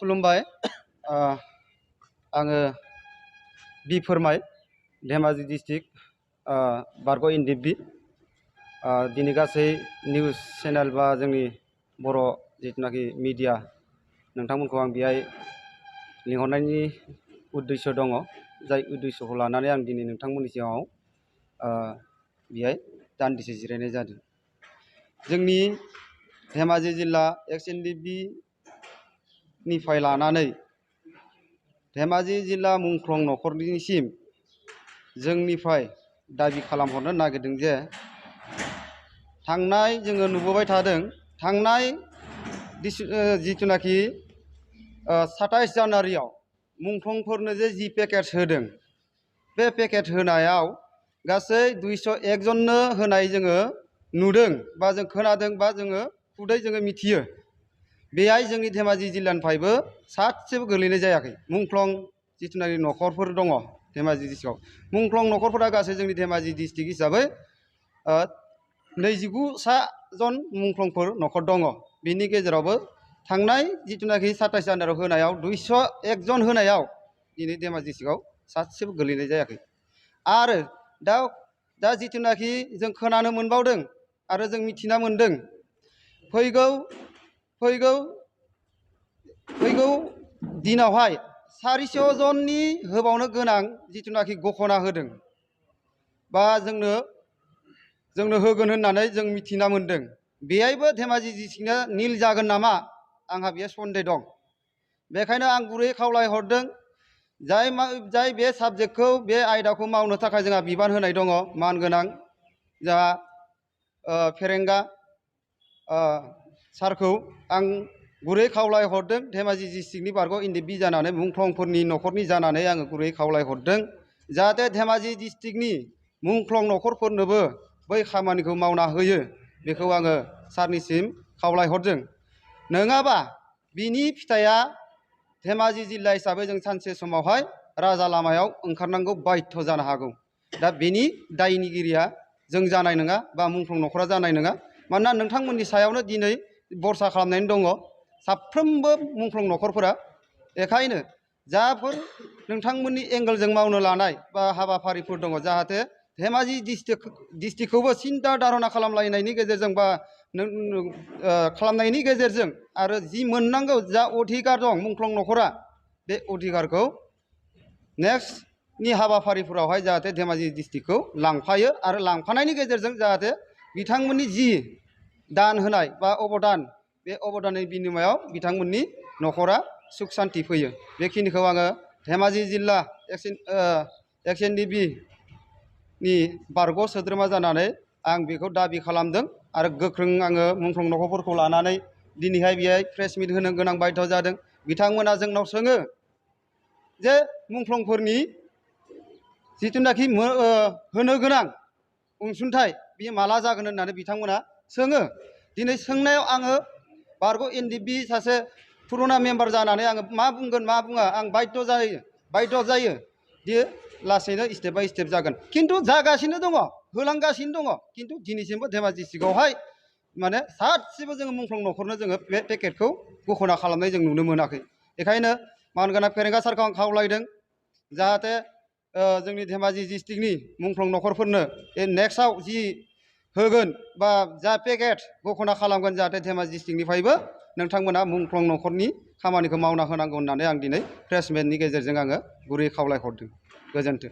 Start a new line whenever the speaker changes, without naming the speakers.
खुलुमबाय आङो बि फोरमाय धेमाजि डिस्ट्रिक्ट बारग' एनडिएफबि दिनै गासै निउस चेनेल बा जोंनि बर' जिथुनाखि मिडिया नोंथांमोनखौ आं बेहाय लिंहरनायनि उद्देश्य दङ जाय उद्देश्यखौ लानानै आं दिनै नोंथांमोननि सिगाङाव बेहाय दान्दिसे जिरायनाय जादों। जोंनि धेमाजि जिल्ला एक्स एनडिएफबि निफ्राय लानानै धेमाजि जिल्ला मुंख्लं नखरनिसिम जोंनिफ्राय दाबि खालामहरनो नागिरदों जे थांनाय जोङो नुबोबाय थादों थांनाय जिथुनाखि 27 जानुवारियाव मुंख्लंफोरनो जे जि पेकेज होदों बे पेकेज होनायाव गासै 201 जननो होनाय जोङो नुदों बा जों खोनादों बा जोङो खुदै जोङो मिथियो। बेहाय जोंनि धेमाजि जिल्लानिफ्रायबो सासेबो गोलैनाय जायाखै। मुंख्लं जिथुनाखि नखरफोर दङ धेमाजि डिस्ट्रिक्टआव मुंख्लं नखरफोरा गासै जोंनि धेमाजि डिस्ट्रिक्ट हिसाबै 29 जन मुंख्लंफोर नखर दङ। बिनि गेजेरावबो थांनाय जिथुनाखि 27 जानुवारियाव होनायाव 201 जन होनायाव दिनै धेमाजि डिस्ट्रिक्टआव सासेबो गोलैनाय जायाखै। आरो दा जिथुनाखि जों खोनानो मोनबावदों आरो जों मिथिना मोनदों फैगौ दिनावहाय 400 जननि होबावनो गोनां जिथुनाखि घोषणा होदों बा जोंनो होगोन होननानै जों मिथिना मोनदों। बेहायबो धेमाजि डिस्ट्रिक्टआ निल जागोन नामा आंहा बेहाय सन्देह दं। बेखायनो आं गुरै खावलायहरदों जाय बे साबजेक्टखौ बे आयदाखौ मावनो थाखाय जोंहा बिबान होनाय दङ मानगोनां जोंहा फेरेंगा सारखौ आं गुरै खावलायहरदों धेमाजि डिस्ट्रिक्टनि बारग' एनडिएफबि जानानै मुंख्लंफोरनि नखरनि जानानै आङो गुरै खावलायहरदों जाहाथे धेमाजि डिस्ट्रिक्टनि मुंख्लं नखरफोरनोबो बै खामानिखौ मावना होयो बेखौ आङो सारनिसिम खावलायहरदों। नङाबा बिनि फिथाइया धेमाजि जिल्ला हिसाबै जों सानसे समावहाय राजा लामायाव ओंखारनांगौ बाध्य जानो हागौ। दा बेनि दायनिगिरिया जों जानाय नङा बा मुंख्लं नखरा जानाय नङा। मानोना नोंथांमोननि सायावनो दिनै बरसा खालामनानै दङ साफ्रोमबो मुंख्लं नखरफोरा। बेखायनो जाफोर नोंथांमोननि एंगेलजों मावनो लानाय बा हाबाफारिफोर दङ जाहाथे धेमाजि डिस्ट्रिक्टखौबो सिन्था धारना खालामलायनायनि गेजेरजों बा खालामनायनि गेजेरजों आरो जि मोननांगौ जा अधिकार दं मुंख्लं नखरा बे अधिकारखौ नेक्स्टनि हाबाफारिफोरावहाय जाहाथे धेमाजि डिस्ट्रिक्टखौ लांफायो आरो लांफानायनि गेजेरजों जाहाथे बिथांमोननि जि दान होनाय बा अबदान बे अबदाननि बिनिमयाव बिथांमोननि नखरा सुख सान्ति फैयो। बेखिनिखौ आङो धेमाजि जिल्ला एक्स एनडिएफबि नि बारग' सोद्रोमा जानानै आं बेखौ दाबि खालामदों आरो गोख्रों आङो मुंख्लं नखरफोरखौ लानानै दिनैहाय बेहाय प्रेस मिट होनो गोनां बाध्य जादों। बिथांमोना जोंनाव सोङो जे मुंख्लंफोरनि जिथुनाखि होनो गोनां अनसुंथाइ बेयो माला जागोन होननानै बिथांमोना सोङो। दिनै सोंनायाव आङो बारग' एनडिएफबि सासे पुरुना मेम्बार जानानै आङो मा बुंगोन मा बुङा आं बाध्य जायो दि लासैनो स्टेप बाय स्टेप जागोन। खिन्थु जागासिनो दङ होलांगासिनो दङ खिन्थु दिनैसिमबो धेमाजि डिस्ट्रिक्टआवहाय माने सासेबो जोङो मुंख्लं नखरनो जोङो बे पेकेटखौ घोषणा खालामनाय जों नुनो मोनाखै। बेखायनो मानगोनां फेरेंगा सारखौ आं खावलायदों जाहाथे जोंनि धेमाजि डिस्ट्रिक्टनि मुंख्लं नखरफोरनो नेक्स्टआव जि होगोन बा जा पेकेट घोषणा खालामगोन जाहाथे धेमाजि डिस्ट्रिक्टनिफ्रायबो नोंथांमोना मुंख्लं नखरनि खामानिखौ मावना होनांगौ होननानै आं दिनै प्रेस मिटनि गेजेरजों आङो गुरै खावलायहरदों। गोजोन्थों।